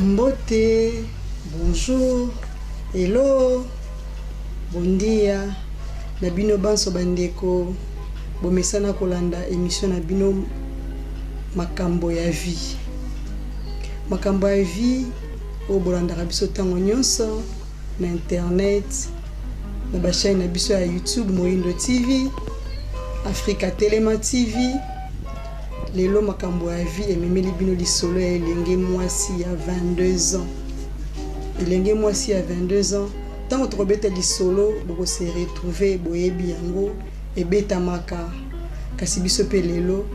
Mbote, bonjour, hello, bon dia, Nabino Banso Bandeko, Bomesana Kolanda, émission Nabino Makambo ya vie. Makambo ya vie, au Bolanda Rabiso Tango Nyonso, na internet, na bachaine Nabiso ya YouTube, Moindo TV, Africa Telema TV, Lelo Makambo ya vie, et Mimeli Bino di Solo et Elenge Mwasi ya 22 ans. Elenge Mwasi ya 22 ans. Tant que Robert di Solo, boko se retrouver boyebi yango et beta maka. Kasi biso pe lelo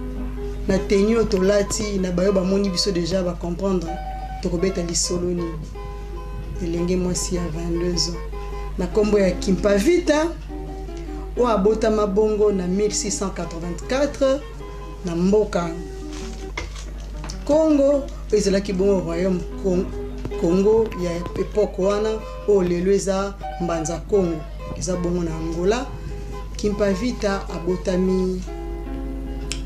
na tenyo tolati na bayo ba moni biso déjà ba comprendre to Robert di Solo ni. Elenge Mwasi ya 22 ans. Na kombo ya Kimpa Vita o abota mabongo na 1684 na mboka Congo, ezalaki bongo royaume Congo ya époque wana o lelo eza mbanza Congo, eza bongo na Angola. Kimpa Vita abotami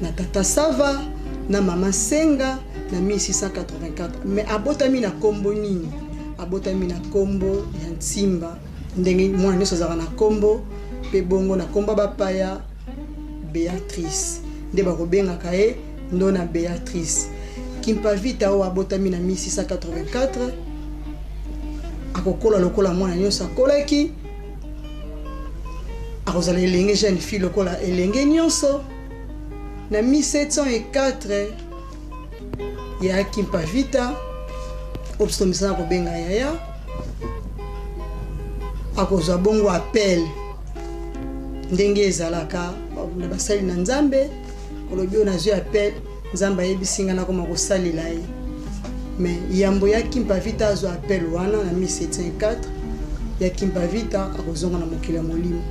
na Tata Sava na Mama Senga na 1684, mais abotami na kombo nini? Abotami na kombo ya Ntimba, ndenge mwana nyonso azalaka na kombo pe bongo na kombo bapaya Béatrice, nde bakobengaka ye ndona Béatrice. Kimpa Vita o abotami na 1684, akokola lokola mwana nyonso akolaki, akozala elenge jeune fille lokola elenge nyonso. Na 1704 ya Kimpa Vita obstomisana kobenga yaya, akozwa bongo appel ndenge ezalaka na basali na Nzambe, kolobi o nazwi appel Nzamba yebisinga na koma kosalela ye. Mais yambo ya Kimpa Vita azwa appel wana na 1704 ya Kimpa Vita akozonga na mokili ya molimo.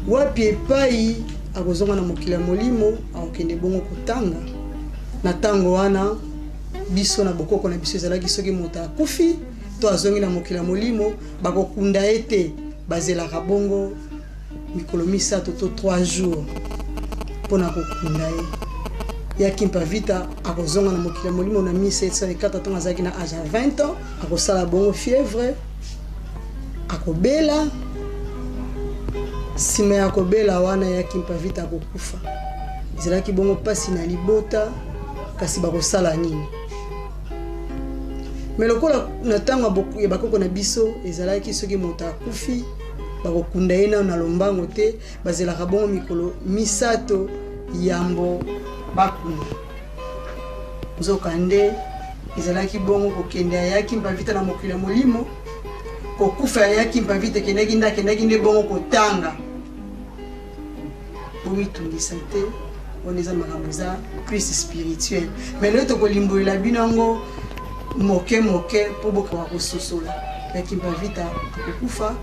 Wapi epai akozonga na mokili ya molimo akokende bongo kotanga. Na tango wana biso na bokoko na biso ezalaki soki moto akufi to azongi na mokili ya molimo bakokunda ete bazelaka bongo mikolo misato to 3 jours pona kokunda ye. Ya Kimpa Vita akozonga na mokili ya molimo na 1704 tonga azalaki na âge ya 20 ans, akosala bongo fièvre, akobela. Sima ya kobela wana ya Kimpa Vita akokufa. Ezalaki bongo pasi na libota, kasi bakosala nini? Mais lokola na tango ya bakoko na biso ezalaki soki moto akufi bakokunda ye na lombango te, bazelaka bongo mikolo misato yambo bakunda. Nzoka nde ezalaki bongo kokende ya Kimpa Vita na mokili ya molimo, kokufa ya Kimpa Vita kendaki nde bongo kotanga. Bomitungisa te, oneza makambo za plus spirituel. Mais lelo tokolimbolela bino yango moke po boka kososola. Ya Kimpa Vita akokufa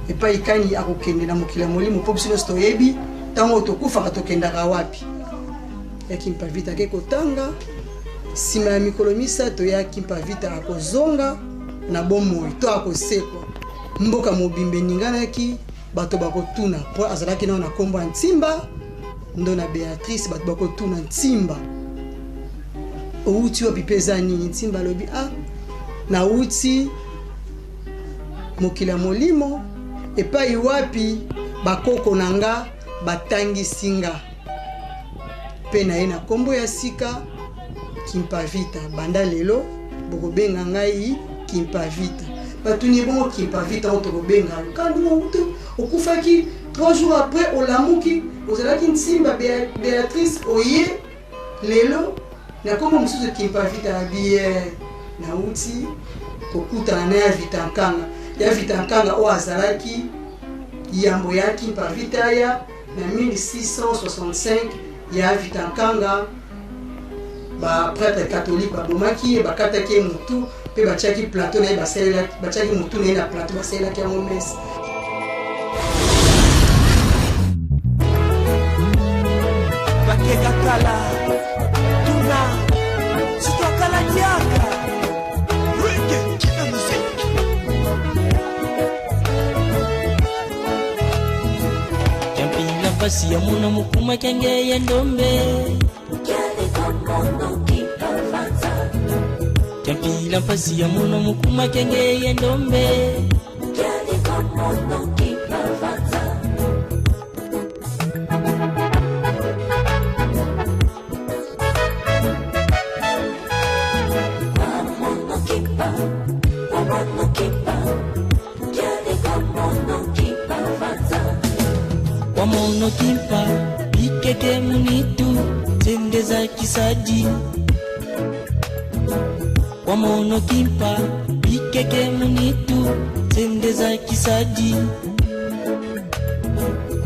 epai kani akokende na mokili ya molimo po biso nyonso toyebi ntango tokufaka tokendaka wapi. Ya Kimpa Vita ake kotanga. Sima ya mikolo misato ya Kimpa Vita akozonga na bomoi to akosekwa. Mboka mobimbe ninganaki bato bakotuna po azalaki na kombo ya Ntimba ndona Béatrice, bato bakotuna Ntimba outi wapi peza nini? Ntimba lobi na uti mokili ya molimo epai wapi bakoko nanga batangisinga pe na ye na kombo ya sika Kimpa Vita. Banda lelo bokobenga ngai Kimpa Vita. Batuni bongo Kimpa Vita o tokobenga kandi mo okufaki 3 jours après olamuki ozalaki Ntimba Béatrice oye lelo na kombo mususu Kimpa Vita biye na uti kokutana na ya Vita Nkanga. Ya Vita Nkanga o azalaki yambo ya Kimpa Vita ya na 1665 ya Vita Nkanga ba prêtre catholique babomaki bakataki mutu pe batiaki plateau na basela batiaki mutu na plateau basela ki yango messe. Bakeka kala tuna sitokala diaka wenge kina muziki yampina pasi ya muna mukuma kenge ya ndombe. Kila mpasi ya mono mukuma kenge yendombe Kiali komono kipavata Wamono kipa Kiali komono kipavata Wamono kipa Ikeke munitu Zende za kisaji Wamono kimpa Ikeke munitu Zende za kisaji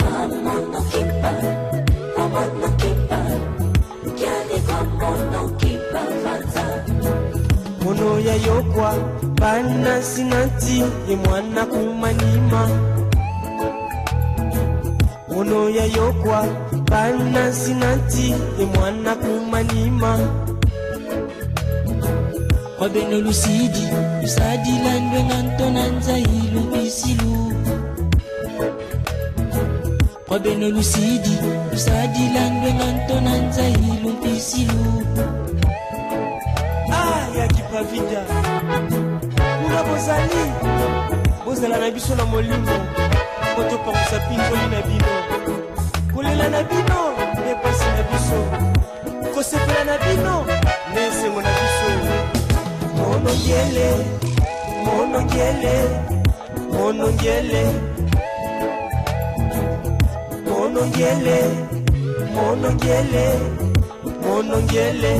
Wamono kimpa Kiali wamono kimpa vata Mono ya yokwa Bana sinati Ye mwana kumanima Mono ya yokwa Bana sinati Ye mwana kumanima Wabeno lusidi Lusadi landwe nganto nanza ilu bisilu Wabeno lusidi Lusadi landwe nganto nanza ilu bisilu ya kipavita Muna bozali Bozala na biso na molimo Koto pa musapingoli na bino Kolela na bino Nepasi na biso Kosepela na bino Nesengo na biso Monongele Monongele Monongele Monongele Monongele Monongele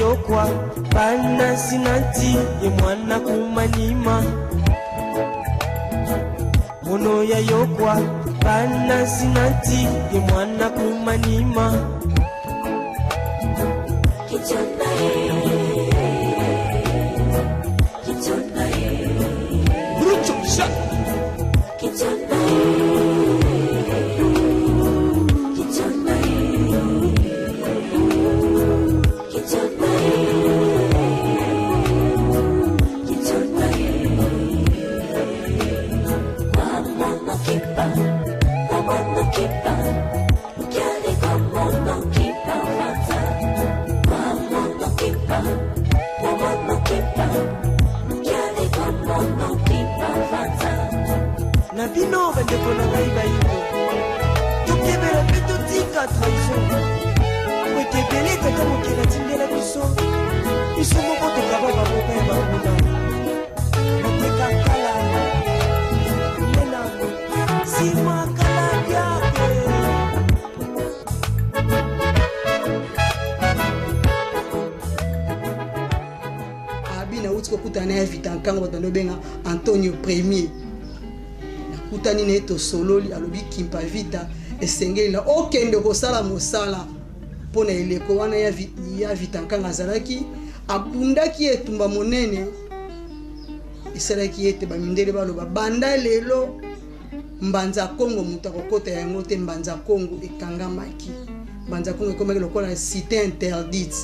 Yokwa Bana sinati Ye mwana kumanima Mono ya yokwa Bana sinati Ye mwana kumanima Kichonda Brucho shot Kichonda Na bino bandeko na ngai bayindo tokebela mpe totika trahison kwekebele tata mokela tindela biso biso moko tokabaka moko ya banguna bateka kala mena nsima kala byake abina uti kokutana ya vita nkango bato benga Antonio Premier kutani ne to sololi alobi Kimpavita esengeli na okende kosala mosala pona eleko wana ya vita nkanga zalaki abundaki etumba monene esalaki ete bamindele baloba banda lelo mbanza Kongo muta kokota yango te mbanza Kongo ekangamaki mbanza Kongo ekomaki lokola cité interdite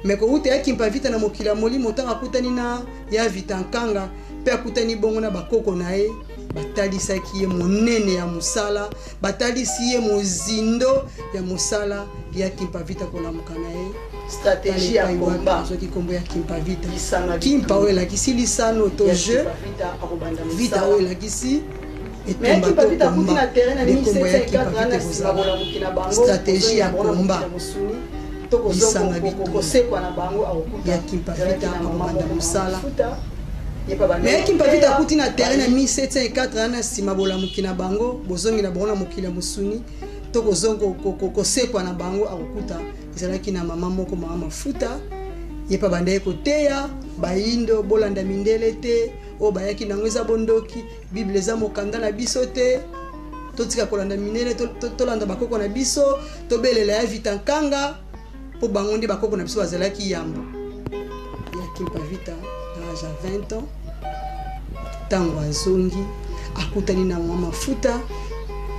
mais ko uta ya Kimpavita na mokila molimo tanga kutani na ya vita nkanga pe akutani bongo na bakoko na ye batalisaki ye monene ya musala batalisi ye mozindo ya musala ya Kimpavita kolamuka na ye stratégie ya combat soki kombo ya Kimpavita Kimpa oyo elakisi lisano to jeu vita oyo elakisi mais Kimpavita kuti na terrain na 1754 na stratégie ya combat bisanga kosekwa na bango akuta ya Kimpavita akobanda mosala mais mais Kimpavita akuti na terrain na 1704 ana nsima bolamuki na bango bozongi na bango na mokili ya mosuni to kosekwa na bango akokuta ezalaki na mama moko mama mafuta ye pa banda ye koteya bayindo bolanda mindele te oyo bayaki nango eza bondoki bible eza mokanda na biso te totika kolanda mindele tolanda bakoko na biso tobelela ya Vita Nkanga po bango nde bakoko na biso bazalaki yambo ya Kimpavita l'âge à 20 ans tango azongi akutani na mama mafuta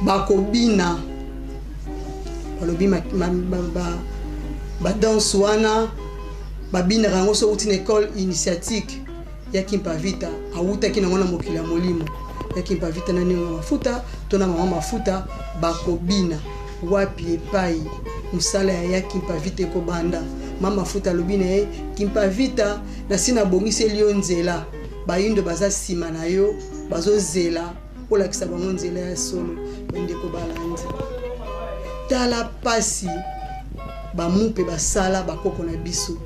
bakobina balobi badanse wana babinaka yango so uti na école initiatique ya Kimpavita awutaki nango na mokili ya molimo ya Kimpavita na ningo mafuta to na mama mafuta bakobina wapi epai mosala ya Kimpavita ekobanda mama mafuta alobi na ye Kimpavita na sina bongiseli yo nzela bayindo baza nsima na yo bazozela olakisa bango nzela ya solo bandeko balandi tala pasi bamupe basala bakoko na biso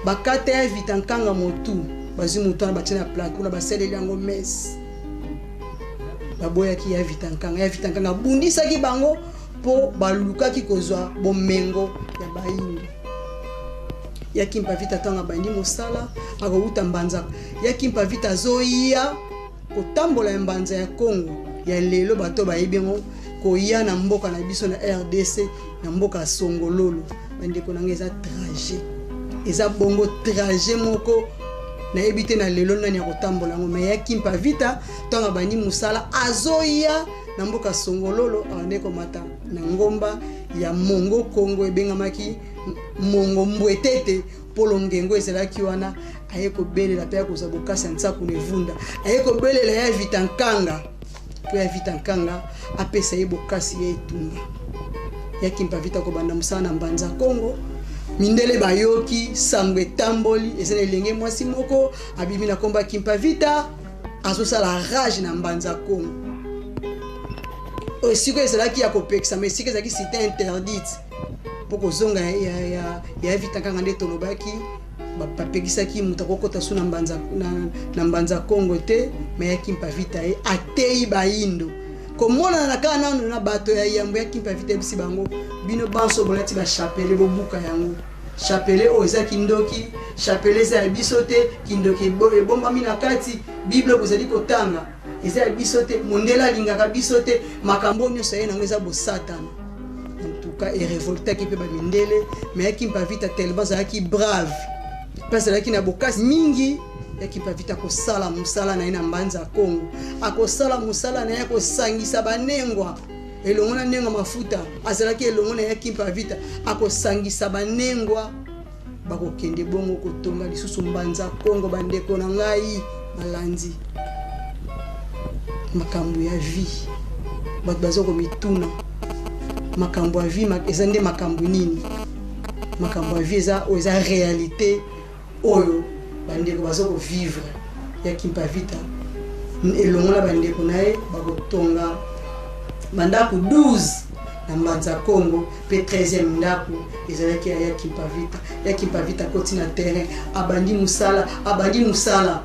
bakata ya Vita Nkanga motu bazwi motu wana batie na plaque kuna basaleli yango messe baboyaki ya Vita Nkanga bundisaki bango po balukaki kozwa bomengo ya bayindo ya Kimpavita tanga bandi mosala akouta mbanza ya Kimpavita azoya kotambola ya mbanza ya Congo ya lelo bato bayebengo koya na mboka na biso na RDC na mboka Songololo bandeko nanga eza trajet eza bongo trajet moko na ebite na lelo nani ya kotambola ngo mais ya Kimpavita tanga bandi mosala azoya na mboka Songololo andeko mata na ngomba ya Mongo Congo ebengamaki Mongo Mbwetete polo ngengo ezalaki wana aye kobelela pe akoza bokasi ntsaku nevunda aye kobelela ya Vita Nkanga po ya Vita Nkanga apesa ye bokasi ya etumba ya Kimpavita kobanda mosala na mbanza Congo mindele bayoki sangwe tamboli ezana elenge mwasi moko abimi na komba Kimpavita azosala rage na mbanza Congo osiko ezalaki ya kopekisa mais siko ezalaki cité interdite poko zonga ya Vita Nkanga nde tolobaki bapekisaki mutu akokota su na mbanza Congo te mais ya Kimpavita ye atei bayindo komona na kaka nano na bato ya yambo ya Kimpavita bisi bango bino banso bolati bachapele bobuka yango chapele oyo eza kindoki chapele eza ya biso te kindoki ebombami na kati bible bozali kotanga eza ya biso te mondela alingaka biso te makambo nyonso ye nango eza bosatana en tout cas erevoltaki mpe bamindele mais ya Kimpavita tellement azalaki brave mpe azalaki na bokasi mingi ya Kimpavita akosala mosala na ye na mbanza ya Congo akosala mosala na ye akosangisa banengwa elongo na nengwa mafuta azalaki elongo na ya Kimpavita akosangisa banengwa bakokende bongo kotonga lisusu mbanza Congo bandeko na ngai malandi makambo ya vie bato bazokomituna makambo ya vie eza nde makambo nini makambo ya vie eza réalité oyo bandeko bazokovivre ya Kimpavita elongo na bandeko na ye bakotonga bandako 12 na mbanza Congo pe 13e ndako ezalaki ya Kimpavita ya Kimpavita koti na terrain abandi musala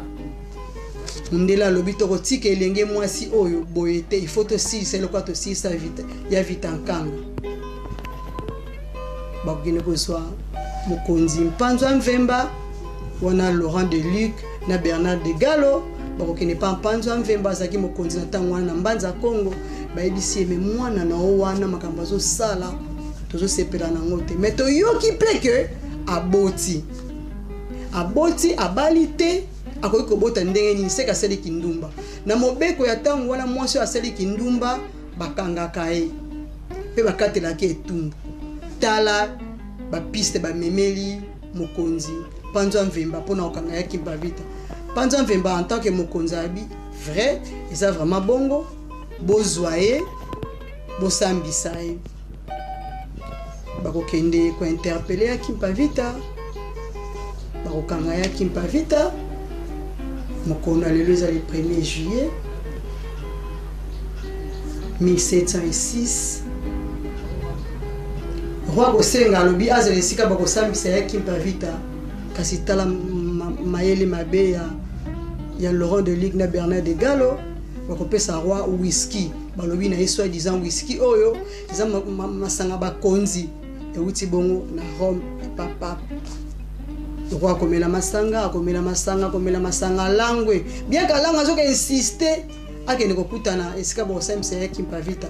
ndela lobi tokotika elenge mwasi oyo boye te il faut tosilisa eloko tosilisa ya Vita Nkanga bakokende kozwa mokonzi Mpanzwa Mvemba wana Laurent de Luc na Bernard de Gallo bakokende pa Mpanzwa Mvemba azalaki mokonzi na ntango wana na mbanza Congo bayebisi eme mwana na o wana makambo azosala tozosepela nango te mais toyoki mpe ke aboti abali te akoki kobota ndenge nini seka asali kindumba na mobeko ya ntango wana mwasi asali kindumba bakangaka ye mpe bakatelaki etumbu tala bapiste bamemeli mokonzi Mpanzwa Mvemba mpona kokanga ya Kimpavita Mpanzwa Mvemba en tant que mokonzi abi vrai eza vraiment bongo bozwa ye bosambisa ye bakokende kointerpele ya Kimpavita bakokanga ya Kimpavita mokono lelo eza le 1er juillet 1706 roi kosenga alobi azala esika bakosambisa ya kimpa vita kasi tala mayele mabe ya Laurent de Ligue na Bernard de Gallo bakopesa roi whisky balobi na ye soi-disant whisky oyo eza masanga bakonzi euti bongo na Rome papa roi akomela masanga langwe bien ka langue azoka insister akende kokutana esika bakosambisa ya kimpa vita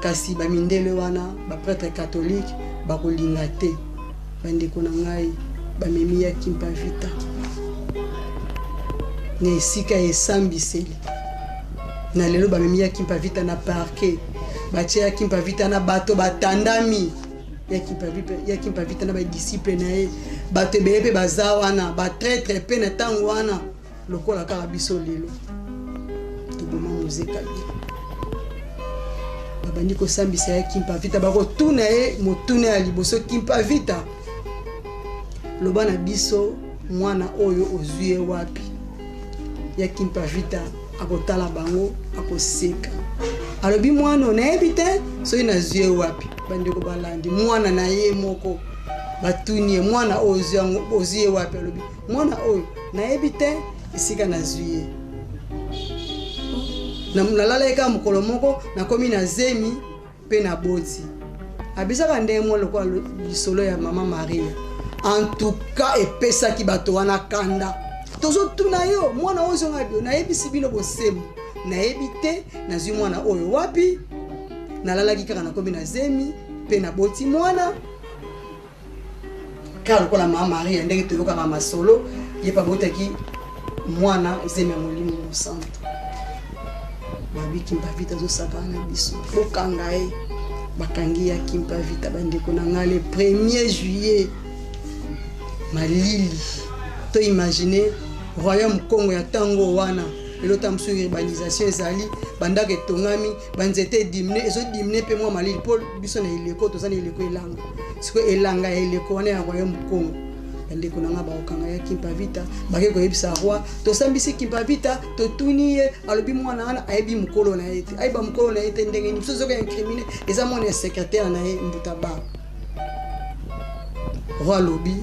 kasi bamindele wana baprêtre catholique bakolinga te bandeko na ngai bamemi ya kimpa vita na esika esambiseli na lelo bamemi ya kimpa vita na parquet batie ya kimpa vita na bato batandami ya kimpa vita na badisciple na ye bato ebele mpe baza wana batraitre mpe na ntango wana lokola kaka biso lelo toboma mozeka bino babandi kosambisa ya kimpa vita bakotuna ye motuna ya liboso kimpa vita loba na biso mwana oyo ozwi ye wapi ya kimpa vita akotala bango akoseka alobi mwana nayebi te soki nazwi ye wapi bandeko balandi mwana na ye moko batuni ye mwana oyo ozwi ye wapi alobi mwana oyo nayebi te esika nazwi ye nalala ye kaka mokolo moko nakomi na zemi mpe na boti abisaka ndenge mwa lokola lisolo ya mama Maria en tout cas epesaki bato wana kanda tozotuna yo mwana oyo zonga bio nayebisi bino bosemo nayebi te nazwi mwana oyo wapi nalalaki kaka nakomi na zemi mpe na boti mwana kaka lokola mama Maria ndenge toyokaka masolo ye pa botaki mwana zemi ya molimo mosantu babi kimpa vita zosaka na biso bokanga ye bakangi ya kimpa vita bandeko na nga le 1er juillet malili to imaginer royaume Congo ya tango wana lelo ta msu urbanisation ezali bandaka etongami banzete dimne ezo dimne pe mwa malili po biso na ileko tozana ileko elanga siko elanga ya ileko wana ya royaume Congo bandeko na nga baokanga ya kimpa vita bake koyebisa roi tosambisi kimpa vita totuni ye alobi mwana wana ayebi mokolo na ye te ayeba mokolo na ye te ndenge nini biso zoka incrimine eza mwana ya secrétaire na ye mbuta ba roi alobi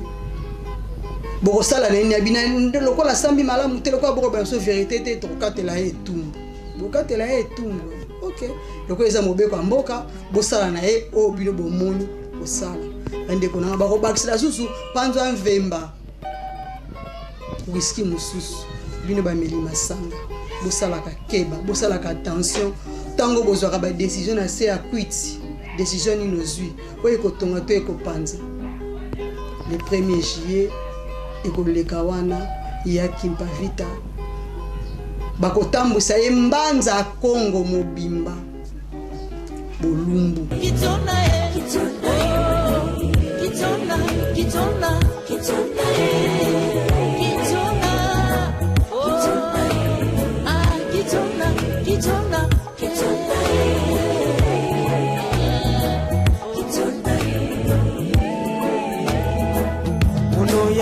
bokosala na nini abina lokola sambi malamu te lokola boko baso vérité te tokatela ye etumbu bokatela ye etumbu ok lokola eza mobeko ya mboka bosala na ye oyo bino bomoni bosala bandeko na nga bakobakisela susu panzo ya mvemba whisky mosusu bino bameli masanga bosalaka keba bosalaka attention ntango bozwaka badécision na se ya kwiti décision nini ozwi oyo ekotonga to ekopanza le 1er juillet ekoleka wana ya kimpa vita bakotambwisa ye mbanza ya Kongo mobimba bolumbu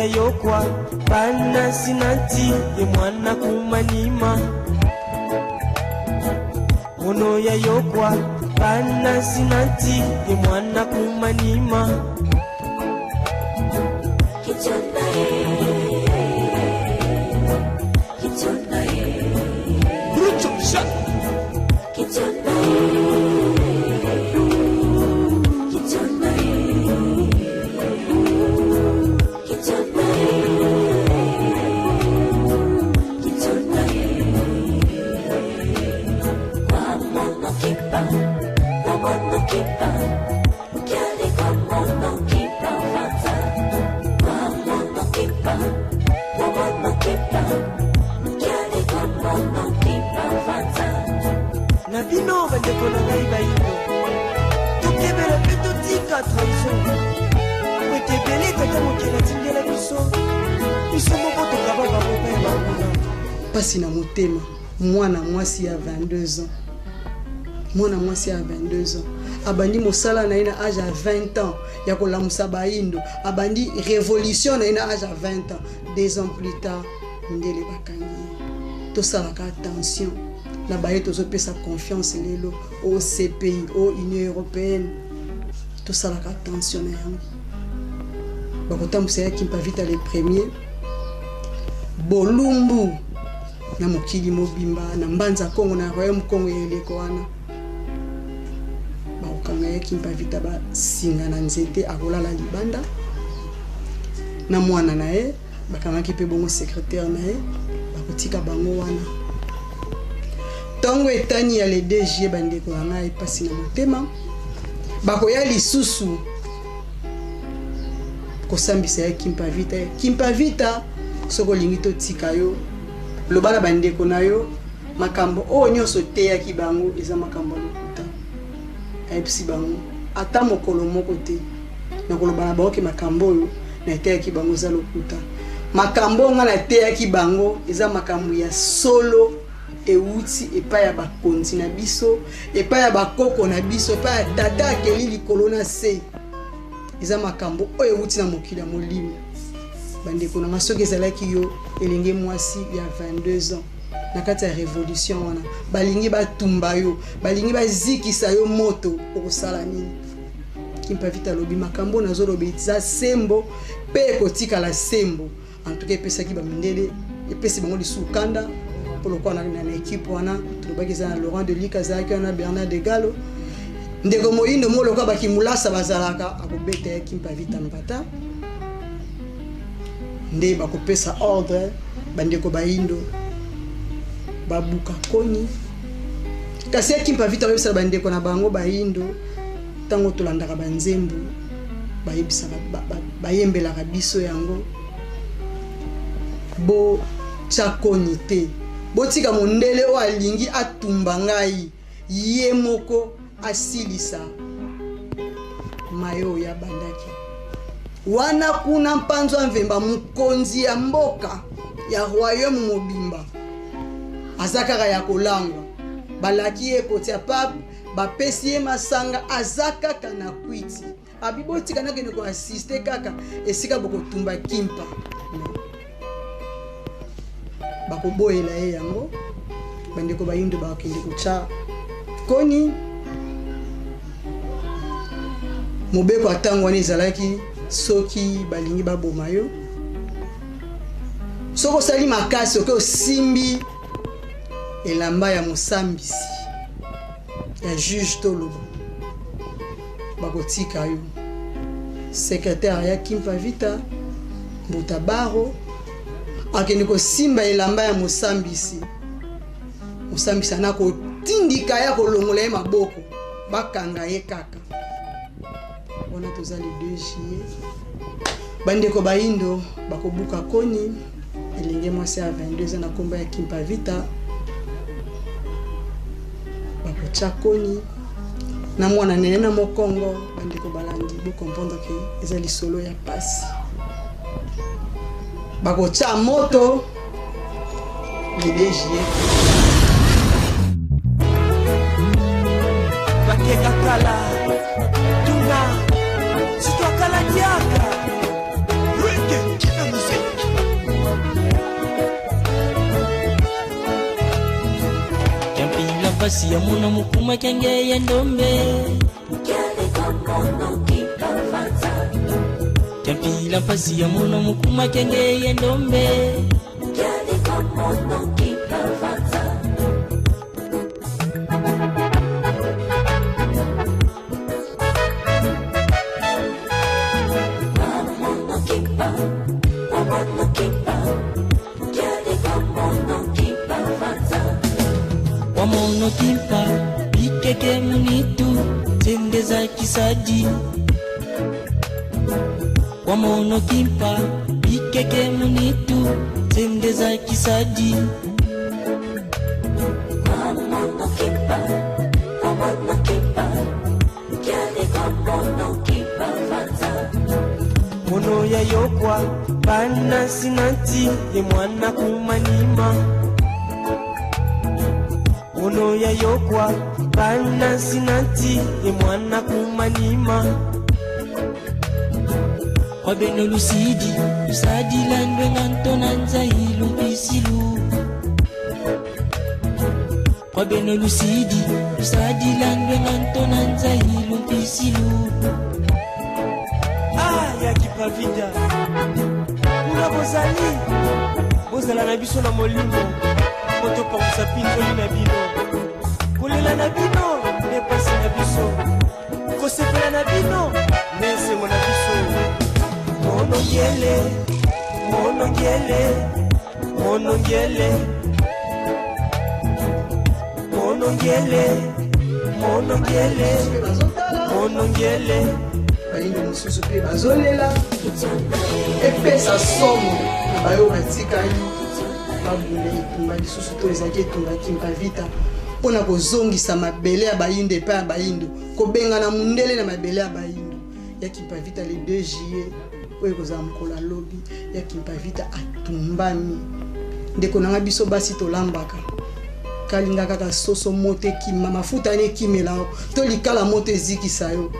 ya yokwa bana sinati ye mwana kumanyima ono ya yokwa bana sinati ye mwana kumanyima bruto shot na bino bandeko na ngai bayindo tokebela mpe totika trahison etebele tata mokela tindela biso moko tokaba babobe bakuna pasi na motema mwana mwasi ya 22 ans mwana mwasi ya 22 ans abandi mosala na ye na âge ya 20 ans ya kolamusa bayindo abandi révolution na ye na âge ya 20 ans 2 ans plus tard ndele bakangi ye tosalaka attention na baye tozopesa confiance lelo au CPI au Union européenne tosalaka attention na yango bakotambwisa ya Kimpavita le premier bolumbu na mokili mobimba na mbanza Kongo na royaume Kongo eleko wana bakokanga ya Kimpavita basinga na nzete akolala libanda na mwana na ye bakangaki pe bongo secrétaire na ye bakotika bango wana tongo etani ya le DG bandeko na ngai pasi na motema bakoya lisusu kosambisa ya Kimpavita soko lingi to tika yo lobala bandeko na yo makambo o nyonso te ya kibango eza makambo lokuta ayebisi bango ata mokolo moko te na koloba na baoke makambo yo na te ya kibango za lokuta makambo nga na te ya kibango eza makambo ya solo euti epai ya bakonzi na biso epai ya bakoko na biso epai ya tata akeli likolo na se eza makambo oyo euti na mokili ya molimo bandeko na soki ezalaki yo elenge mwasi ya 22 ans na kati ya révolution wana balingi batumba yo balingi bazikisa yo moto okosala nini Kimpavita lobi makambo nazoloba eza sembo pe kotikala sembo en tout cas epesaki bamindele epesi bango lisukanda pour na équipe wana tulobaki za Laurent de Lic azalaki wana Bernard de Gallo ndeko moyindo moloka bakimulasa bazalaka akobeta ya Kimpavita mpata nde bakopesa ordre bandeko bayindo babuka koni kasi ya Kimpavita bayebisa bandeko na bango bayindo tango tolandaka banzembo bayebisa bayembelaka biso yango bo chakoni te botika mondele o alingi atumba ngai ye moko asilisa mayo ya bandaki wana kuna mpanzo mvemba mukonzi ya mboka ya royaume mobimba azakaka ya kolangwa balaki ye kotia pape bapesi ye masanga azakaka na kwiti abibotika nakende ko assiste kaka esika bokotumba Kimpa bakoboyela ye yango bandeko bayindo bakende kucha koni mobeko atango wana ezalaki soki balingi baboma yo soko sali makasi oke osimbi elamba ya mosambisi ya juge toloba bakotika yo secrétaire ya Kimpavita Mbutabaro akende kosimba elamba ya mosambisi anako tindika ya kolongola ye maboko bakanga ye kaka wana tozali 2 juillet bandeko bayindo bakobuka koni elenge mwasi ya 22 ans na komba ya Kimpavita bakotia koni na mwana nene na mokongo bandeko balandi bo comprendre que ezali solo ya pasi bakotia moto le 2 juillet bakeka kala tuna sito kala diaka wenge kina muziki Yampila pasi ya muna mukuma kenge ya ndombe Yampila pasi ya muna mukuma kenge ya ndombe Wamono Kimpa ikeke munitu tendeza kisadi Wamono Kimpa ikeke munitu tendeza kisadi Wamono Kimpa mono ya yokwa bana sinanti ye mwana kumanima mono ya yokwa bana sinanti ye mwana kumanima Kwabeno lusidi landwe ngantona nzailu pisilu Kwabeno lusidi landwe ngantona nzailu pisilu Kimpavita kuna bozali bozala na biso na molimo moto pangusa pinzoli na bino kolela na bino ne pasi na biso kosepela na bino ne esengo na biso monongele monongele monongele monongele monongele monongele bayindo mosusu mpe bazolela epesa somo na bayo batikali babunda etumba lisusu to ezalaki etumba Kimpavita mpona kozongisa mabele ya bayindo epai ya bayindo kobengana mundele na mabele ya bayindo ya Kimpavita le 2 juillet oyo kozala mokolo alobi ya Kimpavita atumbami ndeko nanga biso basi tolambaka kalinga kaka soso moto ekima mafuta ane ekimela to likala moto ezikisa yo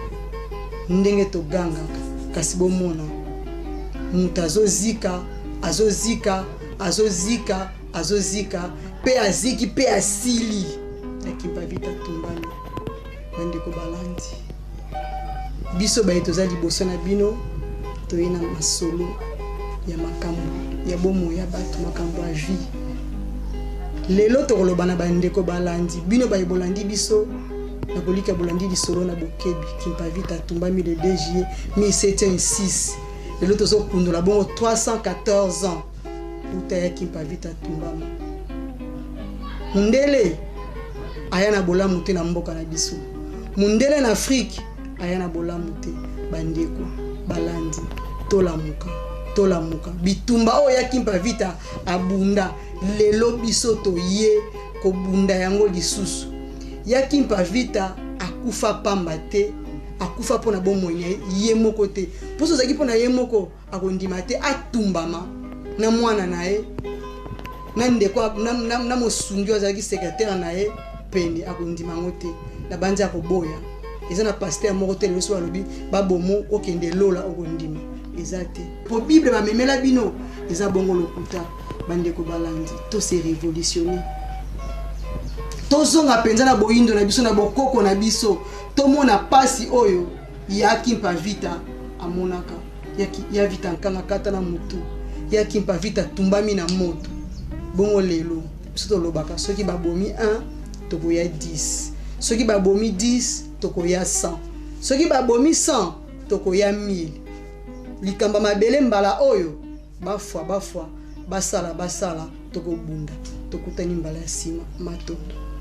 ndenge togangaka kasi bomona mutu azozika azozika azozika azozika pe aziki pe asili ya Kimpavita tumbami bandeko balandi biso baye toza liboso na bino toye na masolo ya makambo ya bomo ya bato makambo ya vie lelo tokoloba na bandeko balandi bino baye bolandi biso na kolika bolandi lisolo na bokebi Kimpavita tumbami le 2 juillet 1706 lelo tozokundola bongo 314 ans uta ya Kimpavita tumbama mundele aya na bolamu te na mboka na biso mundele na Afrique aya na bolamu te bandeko balandi tolamuka bitumba oyo ya Kimpavita abunda lelo biso toye kobunda yango lisusu ya Kimpavita akufa pamba te akufa pona bomwene ye moko te poso zaki pona ye moko akondima te atumbama na mwana na ye na ndeko na mosungi azaki secrétaire na ye pene akondima ngote na banza koboya eza na pasteur moko te leso alobi babomo okende lola okondima eza te po bible bamemela bino eza bongo lokuta bandeko balandi to se révolutionner tozonga penza na boyindo na biso na bokoko na biso tomona pasi oyo ya Kimpavita amonaka ya vita nkanga kata na mutu ya Kimpavita tumbami na moto bongo lelo biso tolobaka soki babomi 1 tokoya 10 soki babomi 10 tokoya 100 soki babomi 100 tokoya 1000 likamba mabele mbala oyo bafwa basala tokobunda tokutani mbala ya sima matondo